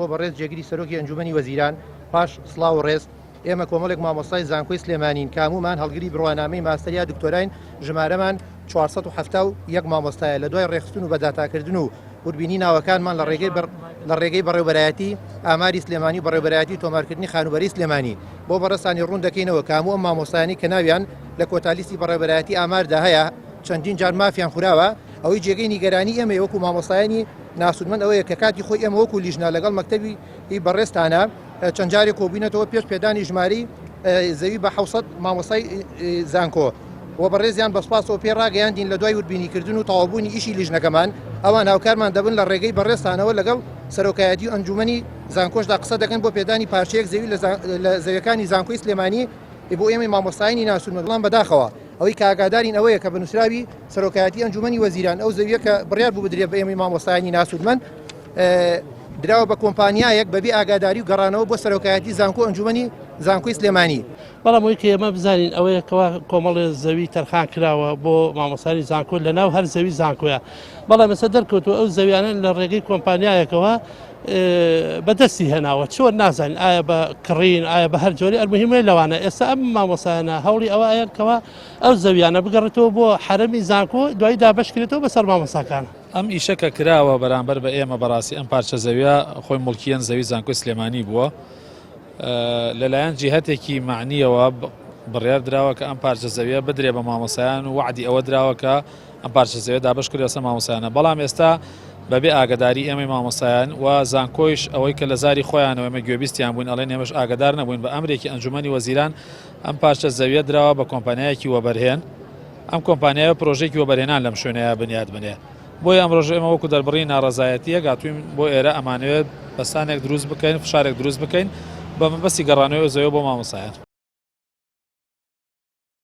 بۆ بەڕێز جێگیری سەرۆکی ئەنجومەنی وەزیران پاش سڵاو و ڕێز ئێمە کۆمەڵێک مامۆستای زانکۆی سلێمانین کامومان هەڵگری بڕوانامەی ماستەریا دکتۆراین ژمارەمان 471 مامۆستایە لە دوای ڕێخستن و بەداتاکردن و وربینی ناوەکانمان لە ڕێگەی بەڕێوەبەرایەتی ئاماری سلێمانی و بەڕێوەبەرایەتی تۆمارکردنی خانوبەری سلێمانی بۆ بەڕێستانی ڕوون دەکەینەوە کاموو ئەم مامۆستایانی کە ناویان لە کۆتالیستی بەڕێوەبەرایەتی ئاماردا هەیە چەندین جار مافیان خوراوە ئەوەی جێگەی نیگەرانی ئێمە وەکو مامۆستایانی ناسوودمەند ئەوەیە کە کاتی خۆی ئێمە وەکو لیژنا لەگەڵ مەکتەبی بەڕێستانە چەند جارێک کۆبوونەتەوە پێش پێدانی ژماری زەوی بە 600 مامۆستای زانکۆ و بەڕێزیان بەسپاسەوە پێ ڕاگەیاندین لە دوای وربینیکردن و تەواوبوونی ئیشی لیژنەکەمان ئەوان هاوکارمان دەبن لە ڕێگەی بەڕێستانەوە لەگەڵ سەرۆکایەتی و ئەنجومەنی زانکۆشدا قسە دەکەن بۆ پێدانی پارچەیەک زەوی لە زەویەکانی زانکۆی سلێمانی بۆ ئێمە مامۆستایانی ناسوودمەند بەڵام بەداخەوە ئەوەی کاگادارین ئەوەیە کە بنووسراوی سەرۆکایەتی ئەنجومەنی وەزیران ئەو زەویە کە بڕیار بوو بدرێت بە ئێمەی مامۆستایانی ناسوودمەند دراوە بە کۆمپانیایەک بەبێ ئاگاداری و گەڕانەوە بۆ سەرۆکایەتی زانکۆ ئەنجومەنی زانکۆی سلێمانی بەڵام ئەوەی کە ئێمە بزانین ئەوەیەکەوە کۆمەڵی زەوی تەرخان کراوە بۆ مامۆستانی زانکۆ لە ناو هەر زەوی زانکۆیە بەڵام ئێستا دەرکەوتوە ئەو زەویانە لە ڕێگەی کۆمپانیایەکەوە بەدەستی هێناوە چۆن نازانین ئایا بە کڕین ئایا بە هەر جۆری ئەلمهمەیە لەوانە ئێستا ئەم مامۆستایانە هەوڵی ئەوە ئەیەکەوە ئەو زەویانە بگەڕێتەوە بۆ حرەمی زانکۆ دوای دابەشکرێتەوە بەسەر مامۆستاکان ئەم ئیشەکە کراوە بەرامبەر بە ئێمە بەڕاستی ئەم پارچە زەویە خۆی موڵکیەن زەوی زانکۆی سلێمانی بووە لەلایەن جیهەتێکی معنیەوە بڕیار دراوە کە ئەم پارچە زەویە بدرێ بە مامۆستایان و وعدی ئەوە دراوە کە ئەم پارچە زەویە دابەشکرێ لەسەر مامۆستایانە بەڵام ئێستا بەبێ ئاگداری ئێمەی مامۆستایان و زانکۆیش ئەوەی کە لە زاری خۆیانەوە ئێمە گوێبیستیان بووین ئەڵێن ئێمەش ئاگدار نەبووین بە ئەمرێکی ئەنجومەنی وەزیران ئەم پارچە زەویە دراوە بە کۆمپانیایەکی وەبەرهێن ئەم کۆمپانیایە پرۆژێکی وەبەرهێنان لەم شوێنەیە بنیاد بنێ بۆی ئەمڕۆژ ئێمە وەکو دەربڕی ناڕەزایەتیە گاتوین بۆ ئێرە ئەمانوێت بەستانێک دروست بکەین فشارێک دروست بکەین بە مەبەستی گەڕانەوەی زەویە بۆ مامۆستایان